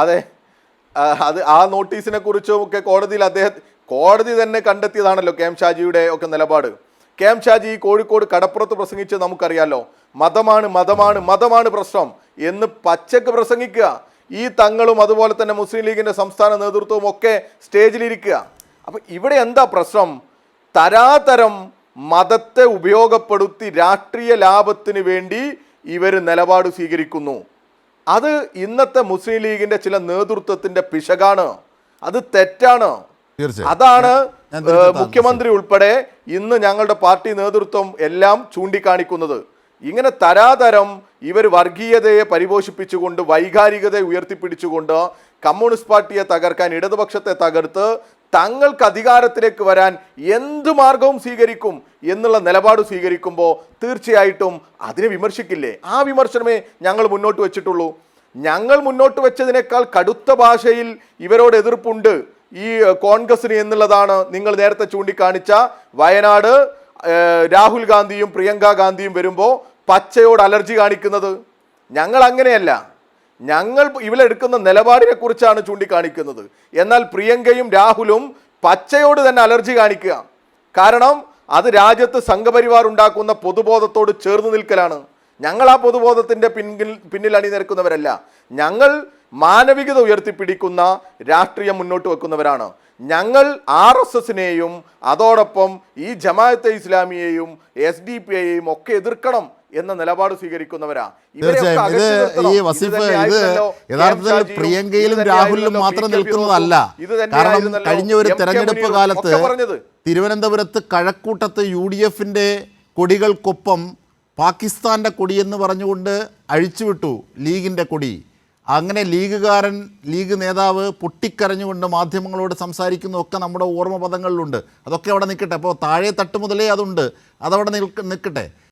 അതെ, അത് ആ നോട്ടീസിനെ കുറിച്ചും ഒക്കെ കോടതി തന്നെ കണ്ടെത്തിയതാണല്ലോ കെ എം ഷാജിയുടെ ഒക്കെ നിലപാട്. കെ എം ഷാജി കോഴിക്കോട് കടപ്പുറത്ത് പ്രസംഗിച്ച് നമുക്കറിയാലോ, മതമാണ് മതമാണ് മതമാണ് പ്രശ്നം എന്ന് പച്ചക്ക് പ്രസംഗിക്കുക. ഈ തങ്ങളും അതുപോലെ തന്നെ മുസ്ലിം ലീഗിൻ്റെ സംസ്ഥാന നേതൃത്വവും ഒക്കെ സ്റ്റേജിലിരിക്കുക. അപ്പം ഇവിടെ എന്താ പ്രശ്നം? തരാതരം മതത്തെ ഉപയോഗപ്പെടുത്തി രാഷ്ട്രീയ ലാഭത്തിന് വേണ്ടി ഇവർ നിലപാട് സ്വീകരിക്കുന്നു. അത് ഇന്നത്തെ മുസ്ലിം ലീഗിൻ്റെ ചില നേതൃത്വത്തിൻ്റെ പിശകാണ്, അത് തെറ്റാണ്. അതാണ് മുഖ്യമന്ത്രി ഉൾപ്പെടെ ഇന്ന് ഞങ്ങളുടെ പാർട്ടി നേതൃത്വം എല്ലാം ചൂണ്ടിക്കാണിക്കുന്നത്. ഇങ്ങനെ തരാതരം ഇവർ വർഗീയതയെ പരിപോഷിപ്പിച്ചുകൊണ്ട് വൈകാരികതയെ ഉയർത്തിപ്പിടിച്ചുകൊണ്ട് കമ്മ്യൂണിസ്റ്റ് പാർട്ടിയെ തകർക്കാൻ, ഇടതുപക്ഷത്തെ തകർത്ത് തങ്ങൾക്ക് അധികാരത്തിലേക്ക് വരാൻ എന്ത് മാർഗവും സ്വീകരിക്കും എന്നുള്ള നിലപാട് സ്വീകരിക്കുമ്പോൾ തീർച്ചയായിട്ടും അതിനെ വിമർശിക്കില്ലേ? ആ വിമർശനമേ ഞങ്ങൾ മുന്നോട്ട് വെച്ചിട്ടുള്ളൂ. ഞങ്ങൾ മുന്നോട്ട് വെച്ചതിനേക്കാൾ കടുത്ത ഭാഷയിൽ ഇവരോട് എതിർപ്പുണ്ട് ഈ കോൺഗ്രസിന് എന്നുള്ളതാണ് നിങ്ങൾ നേരത്തെ ചൂണ്ടിക്കാണിച്ച വയനാട് രാഹുൽ ഗാന്ധിയും പ്രിയങ്ക ഗാന്ധിയും വരുമ്പോൾ പച്ചയോട് അലർജി കാണിക്കുന്നത്. ഞങ്ങൾ അങ്ങനെയല്ല, ഞങ്ങൾ ഇവരെടുക്കുന്ന നിലപാടിനെ കുറിച്ചാണ് ചൂണ്ടിക്കാണിക്കുന്നത്. എന്നാൽ പ്രിയങ്കയും രാഹുലും പച്ചയോട് തന്നെ അലർജി കാണിക്കുക. കാരണം അത് രാജ്യത്ത് സംഘപരിവാർ ഉണ്ടാക്കുന്ന പൊതുബോധത്തോട് ചേർന്ന് നിൽക്കലാണ്. ഞങ്ങൾ ആ പൊതുബോധത്തിൻ്റെ പിന്നിൽ അണിനിരക്കുന്നവരല്ല. ഞങ്ങൾ മാനവികത ഉയർത്തിപ്പിടിക്കുന്ന രാഷ്ട്രീയം മുന്നോട്ട് വെക്കുന്നവരാണ്. ഞങ്ങൾ RSSനെയും അതോടൊപ്പം ഈ ജമാഅത്തെ ഇസ്ലാമിയെയും SDP-യെയും ഒക്കെ എതിർക്കണം എന്ന നിലപാട് സ്വീകരിക്കുന്നവരാ. യഥാർത്ഥത്തിൽ പ്രിയങ്കയിലും രാഹുലിലും മാത്രം നിൽക്കുന്നതല്ല. കാരണം കഴിഞ്ഞ ഒരു തെരഞ്ഞെടുപ്പ് കാലത്ത് തിരുവനന്തപുരത്ത് കഴക്കൂട്ടത്ത് UDFന്റെ കൊടികൾക്കൊപ്പം പാകിസ്ഥാന്റെ കൊടിയെന്ന് പറഞ്ഞുകൊണ്ട് അഴിച്ചുവിട്ടു ലീഗിൻ്റെ കൊടി. അങ്ങനെ ലീഗ് നേതാവ് പൊട്ടിക്കരഞ്ഞുകൊണ്ട് മാധ്യമങ്ങളോട് സംസാരിക്കുന്നതൊക്കെ നമ്മുടെ ഓർമ്മ പദങ്ങളിലുണ്ട്. അതൊക്കെ അവിടെ നിൽക്കട്ടെ. അപ്പോൾ താഴെ തട്ട് മുതലേ അതുണ്ട്, അതവിടെ നിൽക്കട്ടെ.